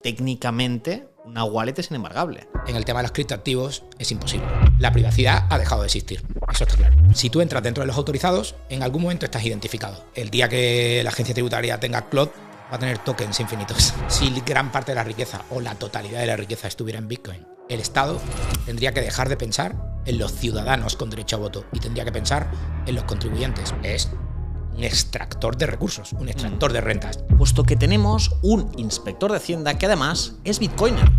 técnicamente una wallet es inembargable. En el tema de los criptoactivos es imposible. La privacidad ha dejado de existir, eso está claro. Si tú entras dentro de los autorizados, en algún momento estás identificado. El día que la agencia tributaria tenga cloud, va a tener tokens infinitos. Si gran parte de la riqueza o la totalidad de la riqueza estuviera en Bitcoin, el Estado tendría que dejar de pensar en los ciudadanos con derecho a voto y tendría que pensar en los contribuyentes. Es un extractor de recursos, un extractor de rentas. Puesto que tenemos un inspector de Hacienda que además es bitcoiner.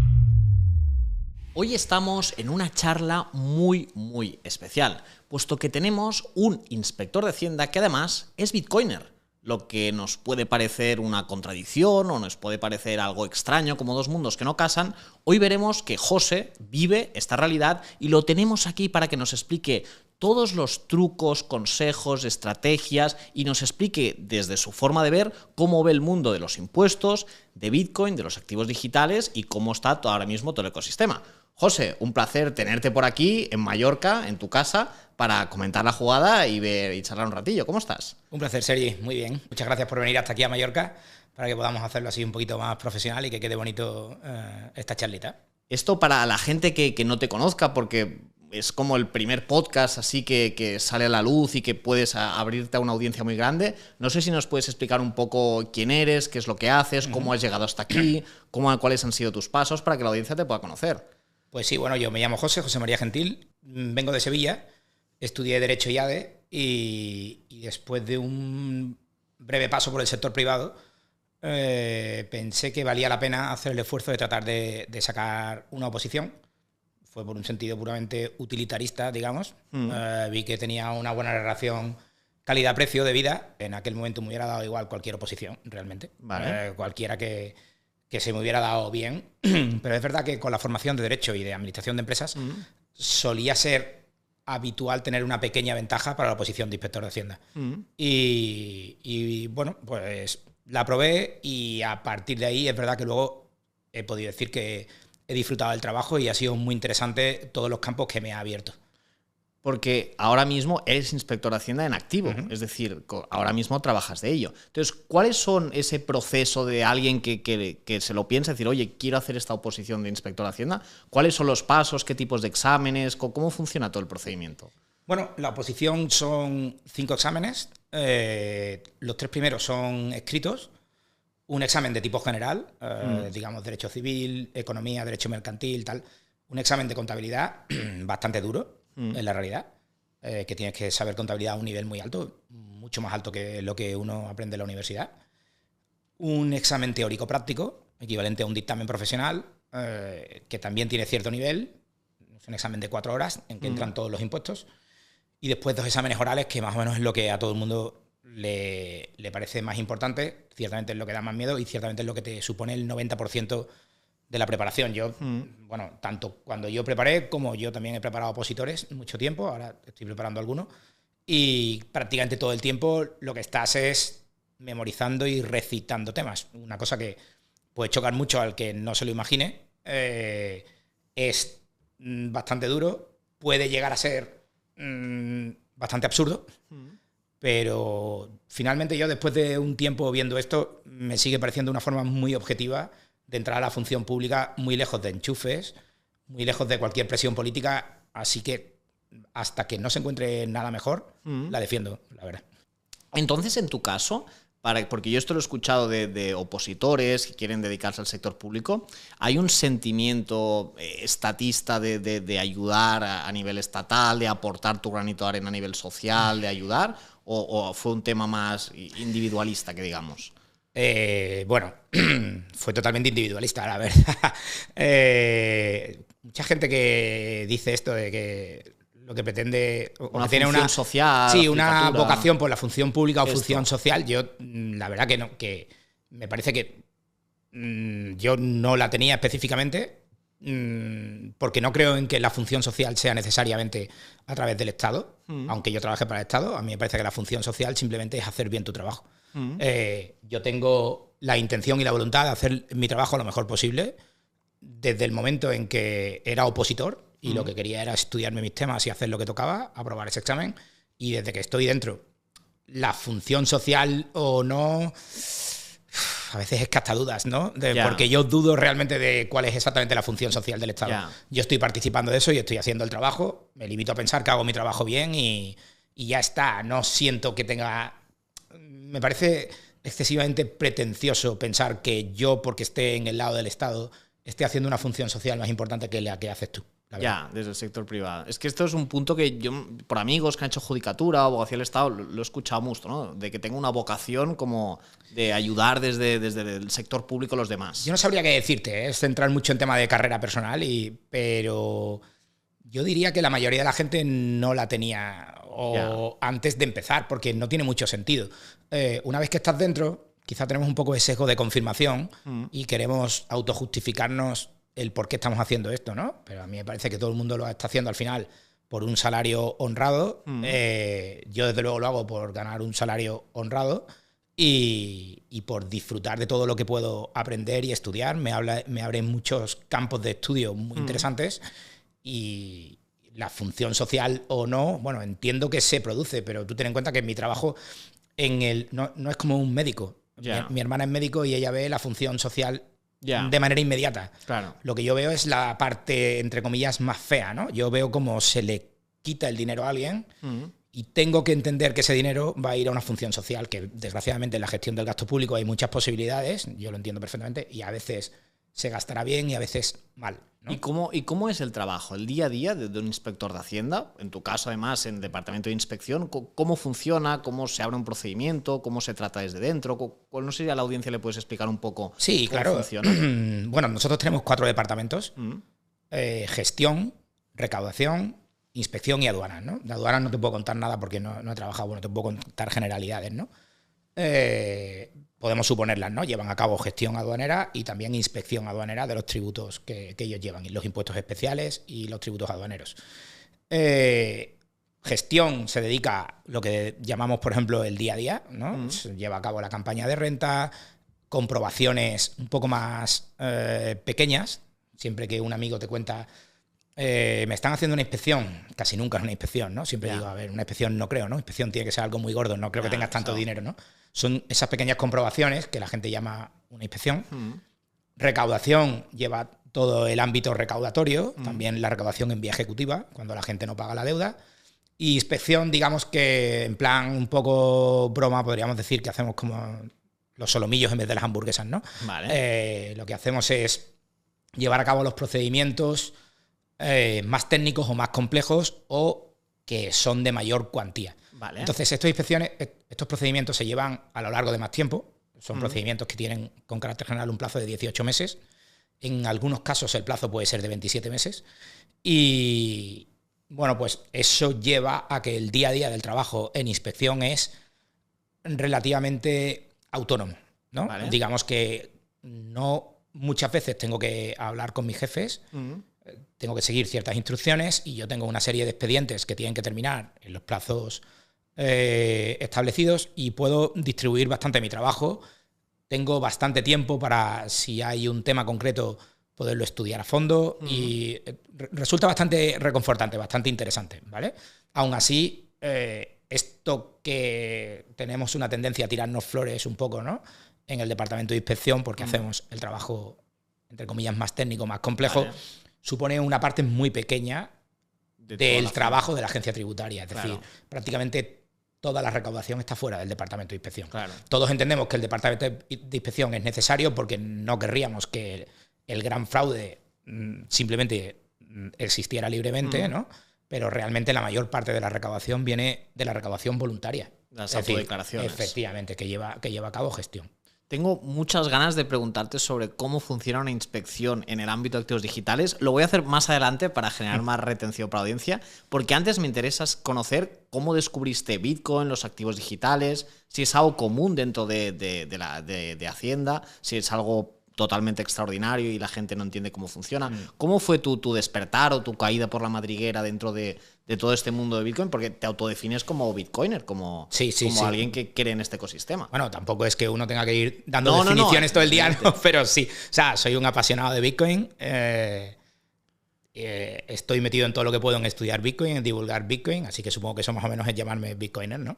Hoy estamos en una charla muy especial, puesto que tenemos un inspector de Hacienda que además es bitcoiner. Lo que nos puede parecer una contradicción o nos puede parecer algo extraño, como dos mundos que no casan, hoy veremos que José vive esta realidad y lo tenemos aquí para que nos explique todos los trucos, consejos, estrategias y nos explique desde su forma de ver cómo ve el mundo de los impuestos, de Bitcoin, de los activos digitales y cómo está ahora mismo todo el ecosistema. José, un placer tenerte por aquí, en Mallorca, en tu casa, para comentar la jugada y ver y charlar un ratillo. ¿Cómo estás? Un placer, Sergi. Muy bien. Muchas gracias por venir hasta aquí a Mallorca para que podamos hacerlo así un poquito más profesional y que quede bonito esta charlita. Esto para la gente que no te conozca, porque es como el primer podcast así que sale a la luz y que puedes abrirte a una audiencia muy grande. No sé si nos puedes explicar un poco quién eres, qué es lo que haces, cómo has llegado hasta aquí, cuáles han sido tus pasos para que la audiencia te pueda conocer. Pues sí, bueno, yo me llamo José María Gentil, vengo de Sevilla, estudié Derecho y ADE y después de un breve paso por el sector privado pensé que valía la pena hacer el esfuerzo de tratar de sacar una oposición. Fue por un sentido puramente utilitarista, digamos. Vi que tenía una buena relación calidad-precio de vida. En aquel momento me hubiera dado igual cualquier oposición, realmente. Vale. Cualquiera que se me hubiera dado bien. Pero es verdad que con la formación de Derecho y de Administración de Empresas solía ser habitual tener una pequeña ventaja para la oposición de Inspector de Hacienda. Y bueno, pues la probé y a partir de ahí es verdad que luego he podido decir que he disfrutado del trabajo y ha sido muy interesante todos los campos que me ha abierto. Porque ahora mismo eres inspector de Hacienda en activo, es decir, ahora mismo trabajas de ello. Entonces, ¿cuáles son ese proceso de alguien que se lo piensa, decir, oye, quiero hacer esta oposición de inspector de Hacienda? ¿Cuáles son los pasos? ¿Qué tipos de exámenes? ¿Cómo funciona todo el procedimiento? Bueno, la oposición son 5 exámenes. Los 3 primeros son escritos. Un examen de tipo general, digamos, derecho civil, economía, derecho mercantil, tal. Un examen de contabilidad bastante duro, en la realidad, que tienes que saber contabilidad a un nivel muy alto, mucho más alto que lo que uno aprende en la universidad. Un examen teórico-práctico, equivalente a un dictamen profesional, que también tiene cierto nivel. Es un examen de 4 horas en que entran todos los impuestos. Y después 2 exámenes orales, que más o menos es lo que a todo el mundo le parece más importante. Ciertamente es lo que da más miedo y ciertamente es lo que te supone el 90% de la preparación. Yo, bueno, tanto cuando yo preparé como yo también he preparado opositores mucho tiempo, ahora estoy preparando algunos, y prácticamente todo el tiempo lo que estás es memorizando y recitando temas. Una cosa que puede chocar mucho al que no se lo imagine. Es bastante duro, puede llegar a ser bastante absurdo, pero finalmente yo, después de un tiempo viendo esto, me sigue pareciendo una forma muy objetiva de entrar a la función pública, muy lejos de enchufes, muy lejos de cualquier presión política, así que hasta que no se encuentre nada mejor, la defiendo, la verdad. Entonces, en tu caso, porque yo esto lo he escuchado de opositores que quieren dedicarse al sector público, ¿hay un sentimiento estatista de ayudar a nivel estatal, de aportar tu granito de arena a nivel social, de ayudar? ¿O fue un tema más individualista, que digamos? Bueno, fue totalmente individualista, la verdad. Mucha gente que dice esto de que lo que pretende una que tiene una social, sí, una vocación por la función pública o función social, yo la verdad que no, que me parece que yo no la tenía específicamente, porque no creo en que la función social sea necesariamente a través del Estado, aunque yo trabaje para el Estado. A mí me parece que la función social simplemente es hacer bien tu trabajo. Yo tengo la intención y la voluntad de hacer mi trabajo lo mejor posible desde el momento en que era opositor y lo que quería era estudiarme mis temas y hacer lo que tocaba, aprobar ese examen, y desde que estoy dentro, la función social o no, a veces es que hasta dudas, ¿no? Ya. Porque yo dudo realmente de cuál es exactamente la función social del Estado. Ya. Yo estoy participando de eso y estoy haciendo el trabajo, me limito a pensar que hago mi trabajo bien y ya está. No siento que tenga... Me parece excesivamente pretencioso pensar que yo, porque esté en el lado del Estado, esté haciendo una función social más importante que la que haces tú. Ya, desde el sector privado. Es que esto es un punto que yo, por amigos que han hecho judicatura o abogacía del Estado, lo he escuchado mucho, ¿no? De que tengo una vocación como de ayudar desde el sector público a los demás. Yo no sabría qué decirte, ¿eh? Es centrar mucho en tema de carrera personal, pero yo diría que la mayoría de la gente no la tenía antes de empezar, porque no tiene mucho sentido. Una vez que estás dentro, quizá tenemos un poco de sesgo de confirmación y queremos autojustificarnos el por qué estamos haciendo esto, ¿no? Pero a mí me parece que todo el mundo lo está haciendo al final por un salario honrado. Yo desde luego lo hago por ganar un salario honrado y por disfrutar de todo lo que puedo aprender y estudiar. Me abren muchos campos de estudio muy interesantes y la función social o no, bueno, entiendo que se produce, pero tú ten en cuenta que mi trabajo no es como un médico. Mi hermana es médico y ella ve la función social de manera inmediata. Claro. Lo que yo veo es la parte, entre comillas, más fea, ¿no? Yo veo cómo se le quita el dinero a alguien y tengo que entender que ese dinero va a ir a una función social, que desgraciadamente en la gestión del gasto público hay muchas posibilidades, yo lo entiendo perfectamente, y a veces se gastará bien y a veces mal, ¿no? ¿Y cómo es el trabajo, el día a día de un inspector de Hacienda? En tu caso, además, en el departamento de inspección, ¿cómo funciona? ¿Cómo se abre un procedimiento? ¿Cómo se trata desde dentro? No sé si a la audiencia le puedes explicar un poco sí, cómo claro. funciona. Bueno, nosotros tenemos 4 departamentos. Gestión, recaudación, inspección y aduanas, ¿no? De aduanas no te puedo contar nada porque no he trabajado, bueno, te puedo contar generalidades, ¿no? Podemos suponerlas, ¿no? Llevan a cabo gestión aduanera y también inspección aduanera de los tributos que ellos llevan, y los impuestos especiales y los tributos aduaneros. Gestión se dedica a lo que llamamos, por ejemplo, el día a día, ¿no? Se lleva a cabo la campaña de renta, comprobaciones un poco más pequeñas, siempre que un amigo te cuenta... me están haciendo una inspección, casi nunca es una inspección, ¿no? Siempre digo, a ver, una inspección no creo, ¿no? Inspección tiene que ser algo muy gordo, no creo que tengas tanto dinero, ¿no? Son esas pequeñas comprobaciones que la gente llama una inspección. Recaudación lleva todo el ámbito recaudatorio, también la recaudación en vía ejecutiva, cuando la gente no paga la deuda. Y inspección, digamos que en plan un poco broma, podríamos decir que hacemos como los solomillos en vez de las hamburguesas, ¿no? Vale. Lo que hacemos es llevar a cabo los procedimientos más técnicos o más complejos o que son de mayor cuantía. Vale. Entonces, estos procedimientos se llevan a lo largo de más tiempo. Son procedimientos que tienen con carácter general un plazo de 18 meses. En algunos casos el plazo puede ser de 27 meses. Y bueno, pues eso lleva a que el día a día del trabajo en inspección es relativamente autónomo, ¿no? Vale. Digamos que no muchas veces tengo que hablar con mis jefes. Tengo que seguir ciertas instrucciones y yo tengo una serie de expedientes que tienen que terminar en los plazos establecidos y puedo distribuir bastante mi trabajo. Tengo bastante tiempo para, si hay un tema concreto, poderlo estudiar a fondo y resulta bastante reconfortante, bastante interesante, ¿vale? Aún así, esto que tenemos una tendencia a tirarnos flores un poco, ¿no? En el departamento de inspección, porque hacemos el trabajo, entre comillas, más técnico, más complejo, supone una parte muy pequeña del trabajo de la agencia tributaria. Es decir, prácticamente toda la recaudación está fuera del departamento de inspección. Claro. Todos entendemos que el departamento de inspección es necesario porque no querríamos que el gran fraude simplemente existiera libremente, ¿no? Pero realmente la mayor parte de la recaudación viene de la recaudación voluntaria. Las autodeclaraciones. Efectivamente, que lleva a cabo gestión. Tengo muchas ganas de preguntarte sobre cómo funciona una inspección en el ámbito de activos digitales. Lo voy a hacer más adelante para generar más retención para la audiencia, porque antes me interesa conocer cómo descubriste Bitcoin, los activos digitales, si es algo común dentro de Hacienda, si es algo totalmente extraordinario y la gente no entiende cómo funciona. ¿Cómo fue tu despertar o tu caída por la madriguera dentro de todo este mundo de Bitcoin? Porque te autodefines como Bitcoiner, como alguien que cree en este ecosistema. Bueno, tampoco es que uno tenga que ir dando definiciones todo el día, ¿no? Pero sí. O sea, soy un apasionado de Bitcoin. Estoy metido en todo lo que puedo en estudiar Bitcoin, en divulgar Bitcoin, así que supongo que eso más o menos es llamarme Bitcoiner, ¿no?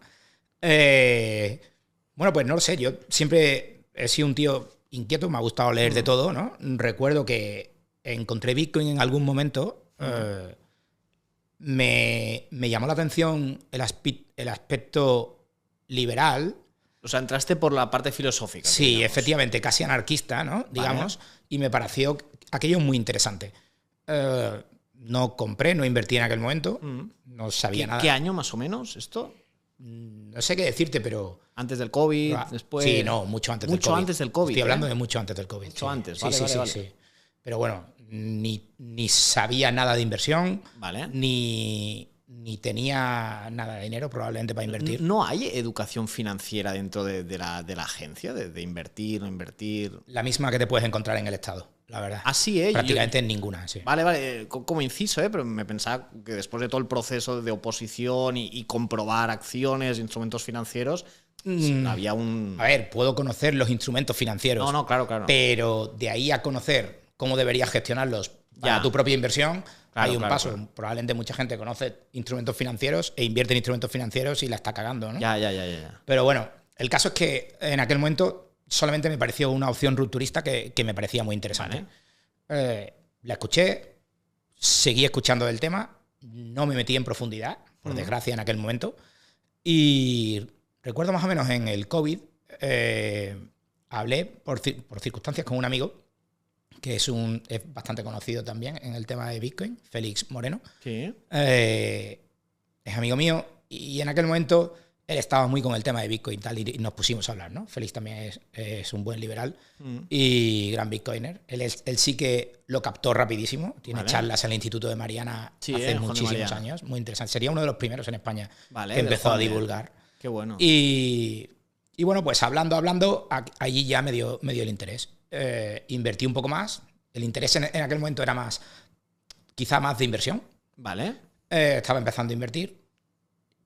Bueno, pues no lo sé. Yo siempre he sido un tío inquieto, me ha gustado leer de todo, ¿no? Recuerdo que encontré Bitcoin en algún momento. Me llamó la atención el aspecto liberal. O sea, entraste por la parte filosófica. Sí, digamos. Efectivamente, casi anarquista, ¿no? Digamos. Vale. Y me pareció aquello muy interesante. No compré, no invertí en aquel momento. No sabía nada. ¿Qué año más o menos esto? No sé qué decirte, pero... ¿Antes del COVID? ¿Después? Sí, no, mucho antes del COVID. Mucho antes del COVID. Estoy hablando de mucho antes del COVID. Mucho antes, vale. Sí. Pero bueno, ni sabía nada de inversión, vale. ni tenía nada de dinero probablemente para invertir. ¿No hay educación financiera dentro de la agencia? De invertir, no invertir. La misma que te puedes encontrar en el Estado, la verdad. Así es. Prácticamente ninguna, sí. Vale. Como inciso, pero me pensaba que después de todo el proceso de oposición y comprobar acciones, instrumentos financieros, había un... A ver, puedo conocer los instrumentos financieros. No, claro. Pero de ahí a conocer cómo deberías gestionarlos para tu propia inversión, hay un paso. Claro. Probablemente mucha gente conoce instrumentos financieros e invierte en instrumentos financieros y la está cagando, ¿no? Ya. Pero bueno, el caso es que en aquel momento solamente me pareció una opción rupturista que me parecía muy interesante. Vale. La escuché, seguí escuchando del tema, no me metí en profundidad, por desgracia, en aquel momento. Y recuerdo más o menos en el COVID, hablé por circunstancias con un amigo que es bastante conocido también en el tema de Bitcoin, Félix Moreno. Sí. Es amigo mío y en aquel momento él estaba muy con el tema de Bitcoin tal, y nos pusimos a hablar, ¿no? Félix también es un buen liberal y gran Bitcoiner. Él sí que lo captó rapidísimo. Tiene charlas en el Instituto de Mariana hace muchísimos años. Muy interesante. Sería uno de los primeros en España que empezó a divulgar. Qué bueno. Y bueno, pues hablando, allí ya me dio el interés. Invertí un poco más. El interés en aquel momento era quizá más de inversión. Vale. Estaba empezando a invertir,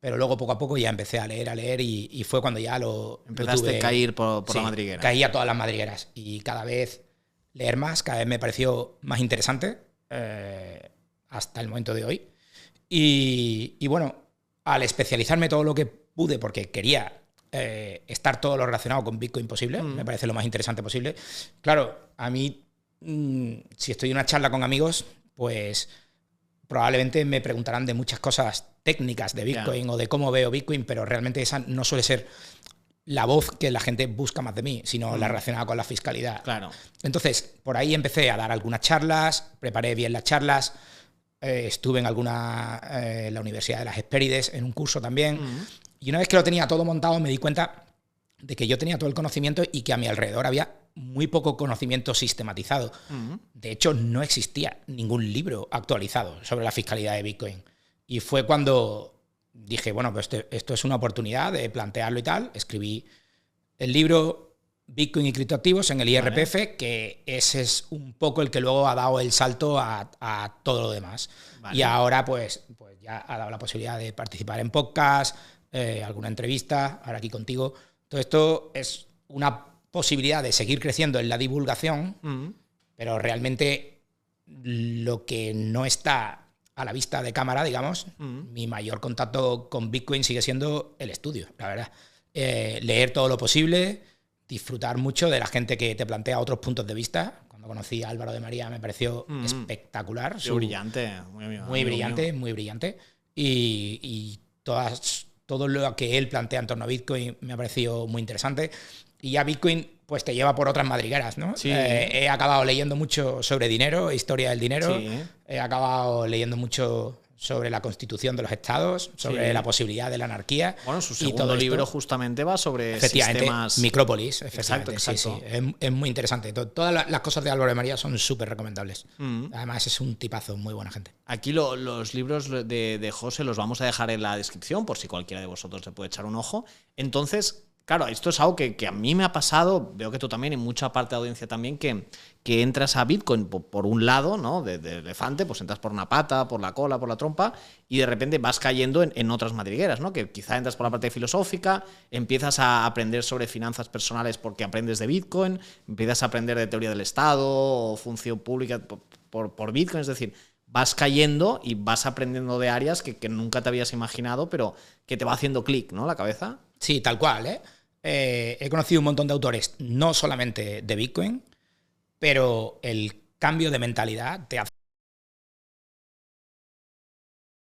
pero luego poco a poco ya empecé a leer y fue cuando ya empezaste a caer por la madriguera. Caí a todas las madrigueras y cada vez leer más, cada vez me pareció más interesante hasta el momento de hoy. Y bueno, al especializarme todo lo que pude, porque quería estar todo lo relacionado con Bitcoin posible, me parece lo más interesante posible. Claro, a mí, si estoy en una charla con amigos, pues probablemente me preguntarán de muchas cosas técnicas de Bitcoin o de cómo veo Bitcoin, pero realmente esa no suele ser la voz que la gente busca más de mí, sino la relacionada con la fiscalidad. Claro. Entonces, por ahí empecé a dar algunas charlas, preparé bien las charlas, estuve en la Universidad de las Hespérides, en un curso también. Y una vez que lo tenía todo montado, me di cuenta de que yo tenía todo el conocimiento y que a mi alrededor había muy poco conocimiento sistematizado. De hecho, no existía ningún libro actualizado sobre la fiscalidad de Bitcoin. Y fue cuando dije, bueno, pues esto es una oportunidad de plantearlo y tal. Escribí el libro Bitcoin y criptoactivos en el IRPF, que ese es un poco el que luego ha dado el salto a todo lo demás. Y ahora pues ya ha dado la posibilidad de participar en podcast, alguna entrevista, ahora aquí contigo. Todo esto es una posibilidad de seguir creciendo en la divulgación, pero realmente lo que no está a la vista de cámara, digamos, mi mayor contacto con Bitcoin sigue siendo el estudio, la verdad. Leer todo lo posible, disfrutar mucho de la gente que te plantea otros puntos de vista. Cuando conocí a Álvaro de María me pareció espectacular. Muy brillante. Muy brillante. Y todo lo que él plantea en torno a Bitcoin me ha parecido muy interesante. Y ya Bitcoin pues te lleva por otras madrigueras, ¿no? Sí. He acabado leyendo mucho sobre dinero, historia del dinero. Sí. He acabado leyendo mucho sobre la constitución de los estados, sobre la posibilidad de la anarquía. Bueno, su segundo libro justamente va sobre sistemas... Micrópolis, efectivamente. Exacto. Sí. Es muy interesante. Todas las cosas de Álvaro de María son súper recomendables. Además, es un tipazo, muy buena gente. Aquí los libros de José los vamos a dejar en la descripción por si cualquiera de vosotros le puede echar un ojo. Entonces, claro, esto es algo que a mí me ha pasado, veo que tú también, y mucha parte de la audiencia también, que entras a Bitcoin por un lado, ¿no? De elefante, pues entras por una pata, por la cola, por la trompa, y de repente vas cayendo en otras madrigueras, ¿no? Que quizá entras por la parte filosófica, empiezas a aprender sobre finanzas personales porque aprendes de Bitcoin, empiezas a aprender de teoría del Estado o función pública por Bitcoin, es decir, vas cayendo y vas aprendiendo de áreas que nunca te habías imaginado, pero que te va haciendo clic, ¿no? La cabeza. Sí, tal cual, ¿eh? he conocido un montón de autores, no solamente de Bitcoin, pero el cambio de mentalidad te hace